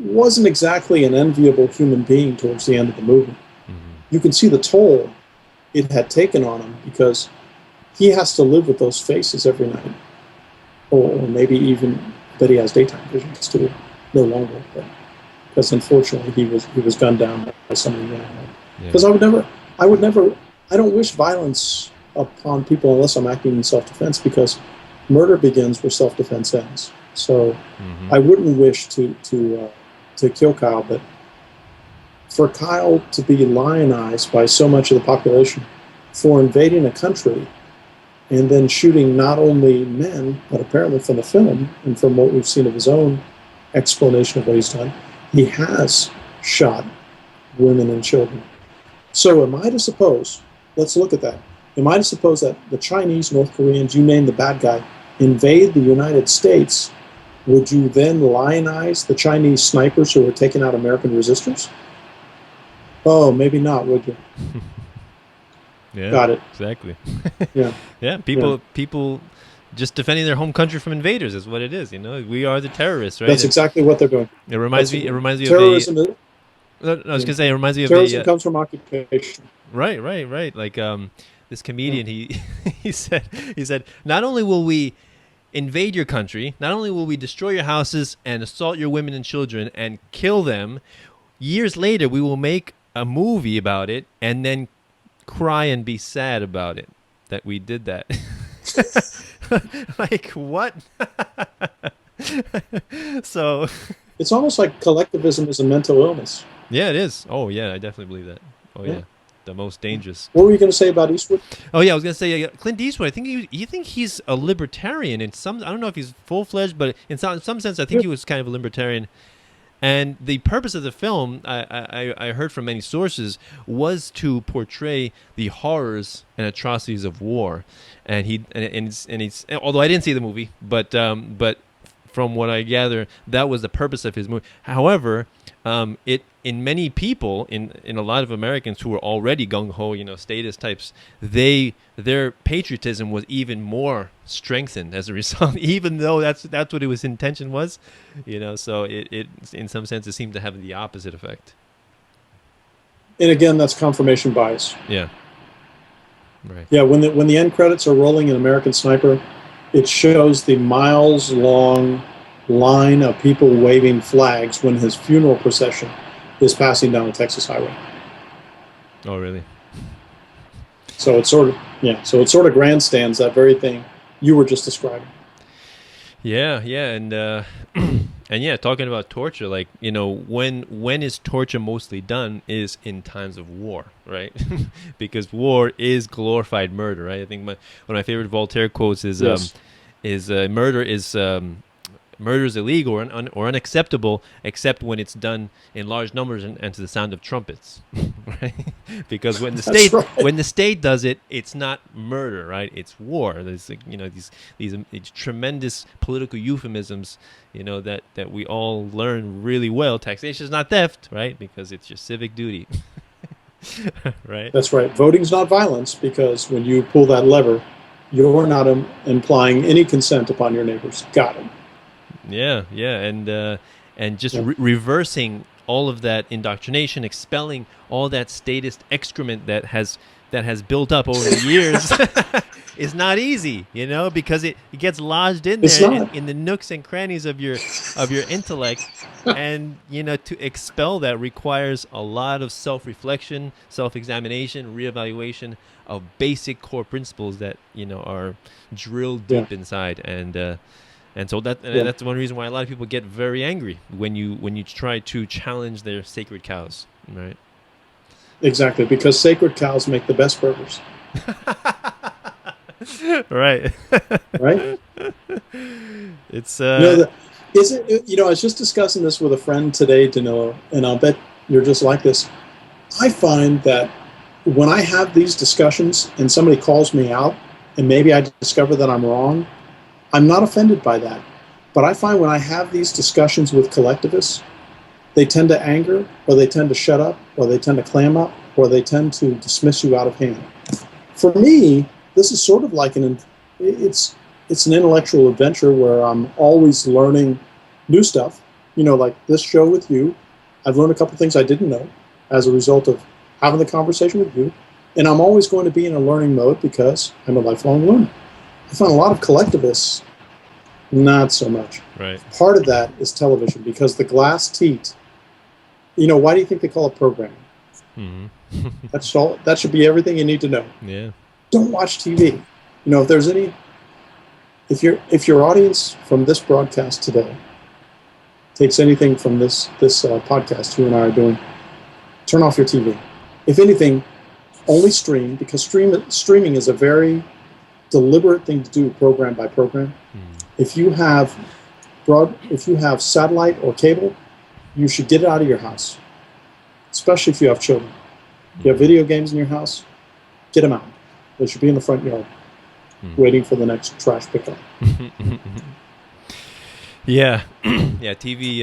wasn't exactly an enviable human being towards the end of the movie. You can see the toll it had taken on him, because he has to live with those faces every night, or maybe even that he has daytime vision too, no longer. But because unfortunately he was gunned down by somebody. Because I don't wish violence upon people unless I'm acting in self-defense, because murder begins where self-defense ends. So I wouldn't wish to kill Kyle, but for Kyle to be lionized by so much of the population for invading a country and then shooting not only men, but apparently from the film and from what we've seen of his own explanation of what he's done, he has shot women and children. So am I to suppose, let's look at that, am I to suppose that the Chinese, North Koreans, you name the bad guy, invade the United States? Would you then lionize the Chinese snipers who were taking out American resistors? Oh, maybe not, would you? Yeah, got it. Exactly. Yeah. Yeah. People just defending their home country from invaders is what it is. We are the terrorists, right? That's exactly what they're doing. It reminds me of terrorism. No, I was gonna say it reminds me of terrorism comes from occupation. Right. Like this comedian, he said, not only will we invade your country, not only will we destroy your houses and assault your women and children and kill them, years later we will make a movie about it and then cry and be sad about it that we did that. Like what? So it's almost like collectivism is a mental illness. Yeah, it is. Oh yeah, I definitely believe that. Oh yeah. The most dangerous. What were you going to say about Eastwood? Oh yeah, I was going to say Clint Eastwood. I think you think he's a libertarian in some. I don't know if he's full fledged, but in some sense, I think he was kind of a libertarian. And the purpose of the film, I heard from many sources, was to portray the horrors and atrocities of war. And it's although I didn't see the movie, but from what I gather, that was the purpose of his movie. However, in many people, in a lot of Americans who were already gung ho, status types, their patriotism was even more strengthened as a result. Even though that's what his intention was, So it in some sense it seemed to have the opposite effect. And again, that's confirmation bias. Yeah. Right. Yeah. When the end credits are rolling in American Sniper, it shows the miles-long line of people waving flags when his funeral procession is passing down the Texas highway. Oh, really? So it sort of grandstands that very thing you were just describing. Yeah, and and yeah, talking about torture, like when is torture mostly done is in times of war, right? Because war is glorified murder, right? I think one of my favorite Voltaire quotes is murder is illegal or unacceptable except when it's done in large numbers and to the sound of trumpets, right? Because when the state does it, it's not murder, right? It's war. There's these tremendous political euphemisms, that we all learn really well. Taxation is not theft, right? Because it's your civic duty. Right? That's right. Voting's not violence because when you pull that lever, you're not implying any consent upon your neighbors. Got it. Yeah, and just reversing all of that indoctrination, expelling all that statist excrement that has built up over the years is not easy, because it gets lodged in there in the nooks and crannies of your intellect, and to expel that requires a lot of self-reflection, self-examination, reevaluation of basic core principles that are drilled deep inside, and so that's one reason why a lot of people get very angry when you try to challenge their sacred cows, right? Exactly, because sacred cows make the best burgers. Right. Right? It's I was just discussing this with a friend today, Danilo, and I'll bet you're just like this. I find that when I have these discussions and somebody calls me out and maybe I discover that I'm wrong, I'm not offended by that. But I find when I have these discussions with collectivists, they tend to anger, or they tend to shut up, or they tend to clam up, or they tend to dismiss you out of hand. For me, this is sort of like it's an intellectual adventure where I'm always learning new stuff. Like this show with you, I've learned a couple things I didn't know as a result of having the conversation with you. And I'm always going to be in a learning mode because I'm a lifelong learner. I find a lot of collectivists, not so much. Right. Part of that is television because the glass teat, why do you think they call it programming? Mm-hmm. That's all. That should be everything you need to know. Yeah. Don't watch TV. If your audience from this broadcast today takes anything from this podcast you and I are doing, turn off your TV. If anything, only stream, because streaming is a very deliberate thing to do, program by program. If you have satellite or cable, you should get it out of your house, especially if you have children. If you have video games in your house, get them out. They should be in the front yard, waiting for the next trash pickup. Yeah, yeah. TV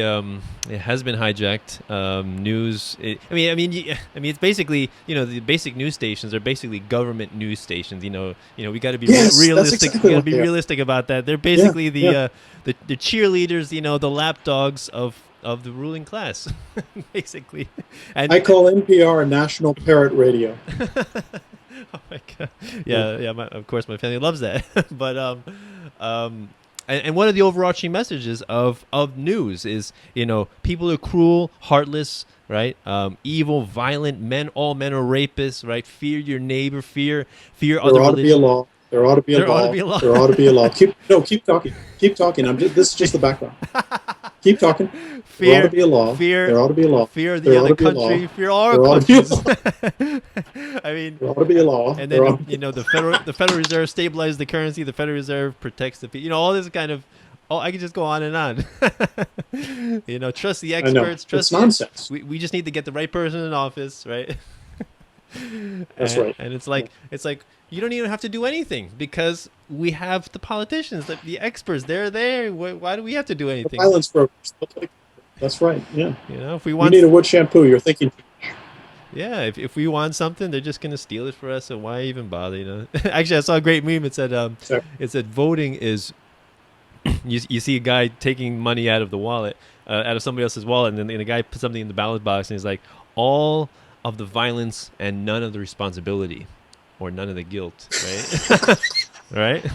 it has been hijacked. News. It's basically the basic news stations are basically government news stations. We got to be Yes, that's realistic. exactly We got to what be they are. realistic about that. They're Yeah, basically yeah. the cheerleaders. The lapdogs of the ruling class, basically. I And call NPR National Parrot Radio. oh my god, Yeah. yeah. Of course, my family loves that. But um, and one of the overarching messages of news is people are cruel, heartless, right? Evil, violent men. All men are rapists, right? Fear your neighbor. Fear There other ought to be a religions. law. There ought to be a There ought to law. be a law. There ought to be a law. Keep talking. Keep talking. This is just the background. Keep talking. There ought to fear, be a law. fear, There ought to be a law. fear There the ought other to be a law. country. Fear all There ought to be a countries. law. I mean, There ought to be a law. and There then ought to be. the Federal Reserve stabilizes the currency. The Federal Reserve protects the people. All this kind of. Oh, I could just go on and on. Trust the I know. experts. It's nonsense. We just need to get the right person in office, right? That's right. And it's like you don't even have to do anything because we have the politicians, the experts. They're there. Why do we have to do The anything? violence brokers. That's right. Yeah. If we You want, need a wood shampoo. You're thinking. yeah, if we want something, they're just gonna steal it for us. So why even bother? Actually, I saw a great meme. It said voting is. You see a guy taking money out of the wallet, out of somebody else's wallet, and then the guy puts something in the ballot box, and he's like, all of the violence and none of the responsibility, or none of the guilt, right? Right?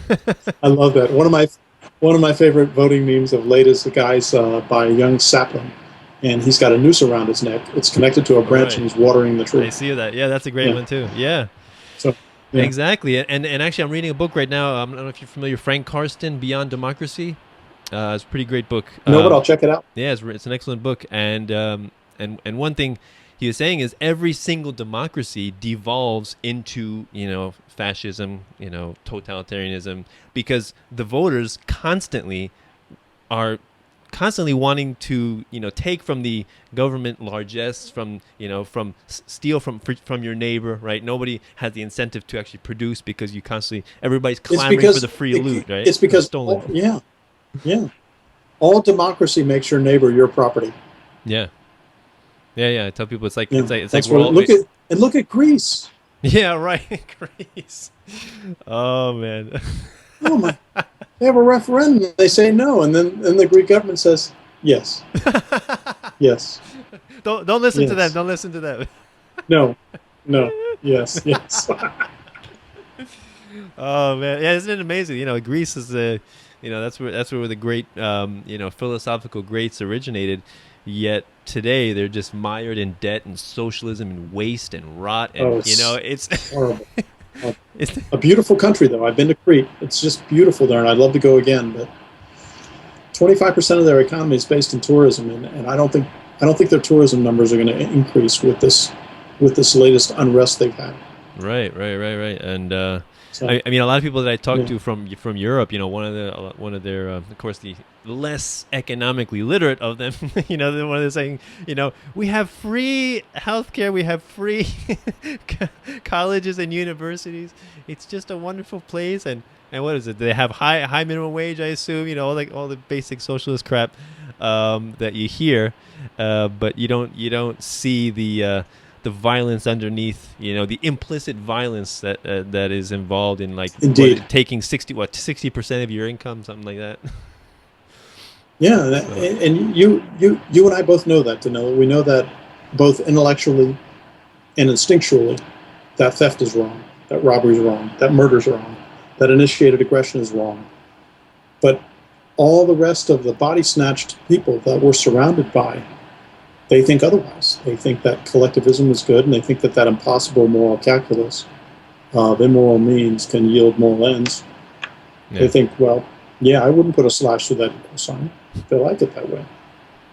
I love that. One of my favorite voting memes of late is the guy's by a young sapling, and he's got a noose around his neck. It's connected to a branch, Right. and he's watering the I tree. see that. Yeah, that's a great Yeah. one too. Yeah. So, yeah. Exactly, and actually, I'm reading a book right now. I don't know if you're familiar, Frank Karsten, Beyond Democracy. It's a pretty great book. No, but I'll check it out. Yeah, it's an excellent book, and one thing he was saying is every single democracy devolves into fascism, totalitarianism, because the voters are constantly wanting to take from the government largesse, from steal from your neighbor, right? Nobody has the incentive to actually produce because everybody's clamoring for the free loot, right? It's because stolen. yeah. All democracy makes your neighbor your property. Yeah. I tell people it's like Yeah. it's That's like we're all, look at Greece. yeah, right. Greece. Oh man. Oh my! They have a referendum. They say no, and then the Greek government says yes, yes. Don't listen to them. Yes. Don't listen to them. No, yes, yes. Oh man, yeah, isn't it amazing? Greece is that's where the great philosophical greats originated. Yet today they're just mired in debt and socialism and waste and rot, and it's Horrible. it's A beautiful country, though. I've been to Crete. It's just beautiful there, and I'd love to go again. But 25% of their economy is based in tourism, and I don't think their tourism numbers are going to increase with this latest unrest they've had. right, and. So, I mean, a lot of people that I talk Yeah. to from Europe, one of their, of course, the less economically literate of them, one of them saying, we have free healthcare, we have free colleges and universities. It's just a wonderful place, and what is it? They have high minimum wage, I assume. All the basic socialist crap that you hear, but you don't see the violence underneath, the implicit violence that is involved in Indeed. taking 60% of your income, something like that. yeah, and you and I both know that. We know that both intellectually and instinctually, that theft is wrong, that robbery is wrong, that murder is wrong, that initiated aggression is wrong. But all the rest of the body snatched people that we're surrounded by, they think otherwise. They think that collectivism is good, and they think that impossible moral calculus of immoral means can yield moral ends. Yeah. They think, well, yeah, I wouldn't put a slash through that equal sign. They like it that way.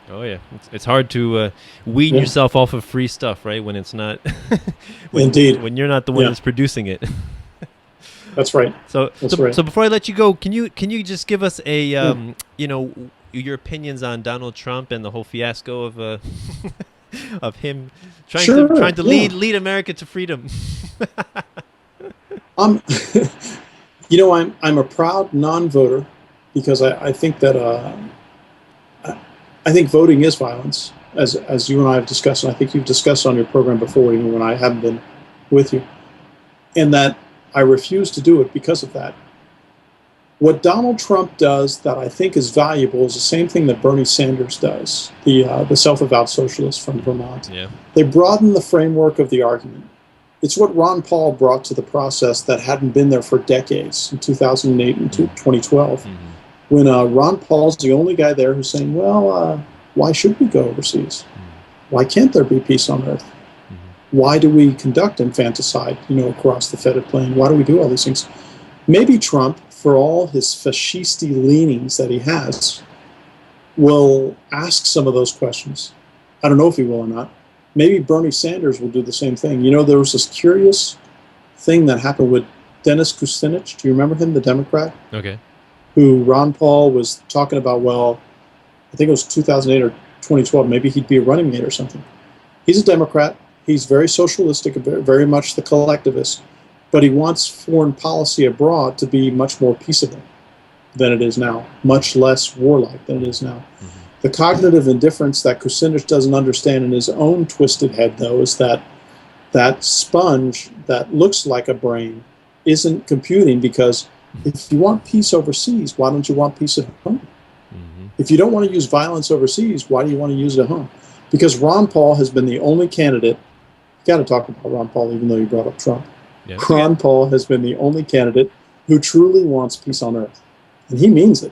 Oh yeah, it's hard to wean Yeah. yourself off of free stuff, right? When it's not, Indeed. when you're not the one Yeah. that's producing it. That's right. So Right. so before I let you go, can you just give us a your opinions on Donald Trump and the whole fiasco of of him trying Sure, to yeah. lead America to freedom? I'm a proud non-voter because I think that I think voting is violence, as you and I have discussed, and I think you've discussed on your program before, even when I haven't been with you, and that I refuse to do it because of that. What Donald Trump does that I think is valuable is the same thing that Bernie Sanders does, the self-avowed socialist from Vermont. Yeah. They broaden the framework of the argument. It's what Ron Paul brought to the process that hadn't been there for decades, in 2008 and 2012, when Ron Paul's the only guy there who's saying, well, why should we go overseas? Why can't there be peace on earth? Why do we conduct infanticide, across the Fetid Plain? Why do we do all these things? Maybe Trump, for all his fascisty leanings that he has, will ask some of those questions. I don't know if he will or not. Maybe Bernie Sanders will do the same thing. There was this curious thing that happened with Dennis Kucinich. Do you remember him, the Democrat? Okay. Who Ron Paul was talking about, well, I think it was 2008 or 2012, maybe he'd be a running mate or something. He's a Democrat. He's very socialistic, very much the collectivist, but he wants foreign policy abroad to be much more peaceable than it is now, much less warlike than it is now. The cognitive indifference that Kucinich doesn't understand in his own twisted head, though, is that that sponge that looks like a brain isn't computing, because if you want peace overseas, why don't you want peace at home? If you don't want to use violence overseas, why do you want to use it at home? Because Ron Paul has been the only candidate. You got to talk about Ron Paul, even though you brought up Trump. Yeah. Ron Paul has been the only candidate who truly wants peace on earth, and he means it.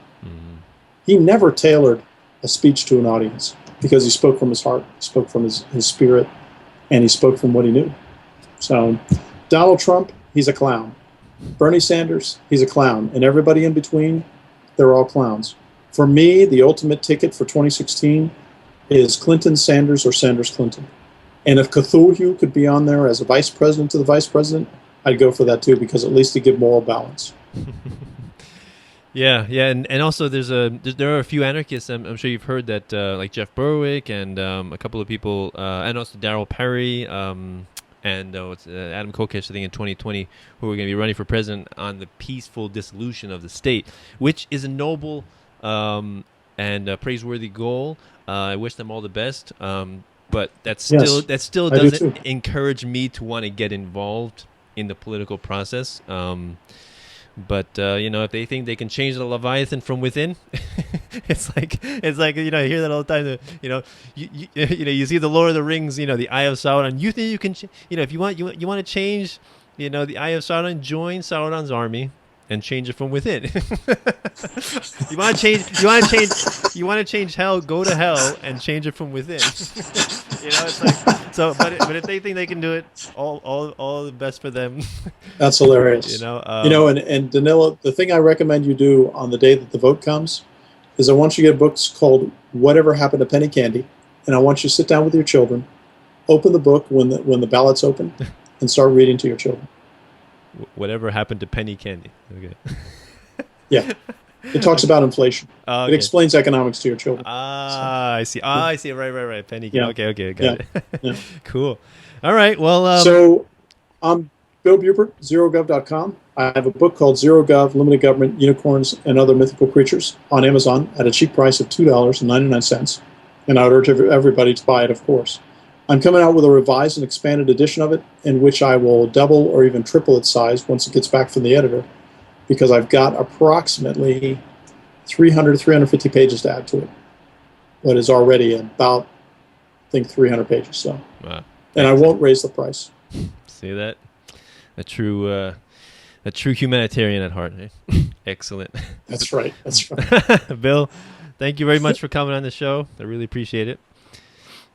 He never tailored a speech to an audience, because he spoke from his heart, he spoke from his spirit, and he spoke from what he knew. So Donald Trump, he's a clown. Bernie Sanders, he's a clown. And everybody in between, they're all clowns. For me, the ultimate ticket for 2016 is Clinton Sanders or Sanders Clinton. And if Cthulhu could be on there as a vice president to the vice president, I'd go for that too, because at least he'd give moral balance. Yeah, and also there are a few anarchists. I'm sure you've heard that, like Jeff Berwick and a couple of people, and also Darryl Perry and Adam Kokesh, I think in 2020, who are going to be running for president on the peaceful dissolution of the state, which is a noble and praiseworthy goal. I wish them all the best. But that still doesn't encourage me to want to get involved in the political process. But if they think they can change the Leviathan from within, it's like I hear that all the time. You see the Lord of the Rings, the Eye of Sauron. You think you can, if you want to change, the Eye of Sauron, join Sauron's army and change it from within. You want to change hell, go to hell and change it from within. It's like, so, but if they think they can do it, all the best for them. That's hilarious. And Danilo, the thing I recommend you do on the day that the vote comes is I want you to get books called Whatever Happened to Penny Candy, and I want you to sit down with your children, open the book when the ballot's open, and start reading to your children. Whatever happened to penny candy? Okay. Yeah, it talks about inflation. Okay. It explains economics to your children. I see. I see. Right. Penny candy. Yeah. Okay. Got it. Yeah. Cool. All right. Well. So, I'm Bill Buppert, ZeroGov.com. I have a book called Zero Gov: Limited Government, Unicorns, and Other Mythical Creatures on Amazon at a cheap price of $2.99, and I would urge everybody to buy it, of course. I'm coming out with a revised and expanded edition of it, in which I will double or even triple its size once it gets back from the editor, because I've got approximately 350 pages to add to it, but is already about, I think, 300 pages. So, wow. And I won't raise the price. See that? A true humanitarian at heart. Eh? Excellent. That's right. Bill, thank you very much for coming on the show. I really appreciate it.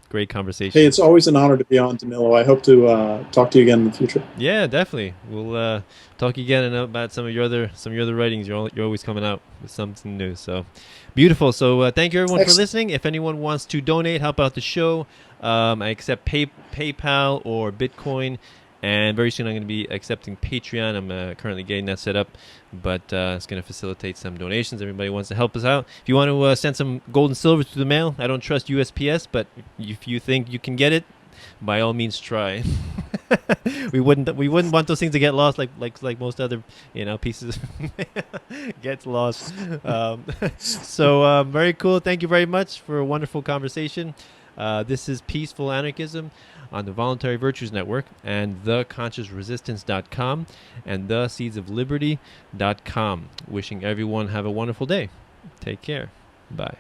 Great conversation. Hey, it's always an honor to be on, Danilo. I hope to talk to you again in the future. Yeah, definitely. We'll talk again about some of your other writings. You're always coming out with something new. So beautiful. So thank you everyone for listening. If anyone wants to donate, help out the show, I accept PayPal or Bitcoin. And very soon I'm going to be accepting Patreon. I'm currently getting that set up, but it's going to facilitate some donations. Everybody wants to help us out. If you want to send some gold and silver through the mail, I don't trust USPS, but if you think you can get it, by all means try. we wouldn't want those things to get lost like most other pieces gets lost. So very cool. Thank you very much for a wonderful conversation. This is Peaceful Anarchism on the Voluntary Virtues Network and theconsciousresistance.com and theseedsofliberty.com. Wishing everyone have a wonderful day. Take care. Bye.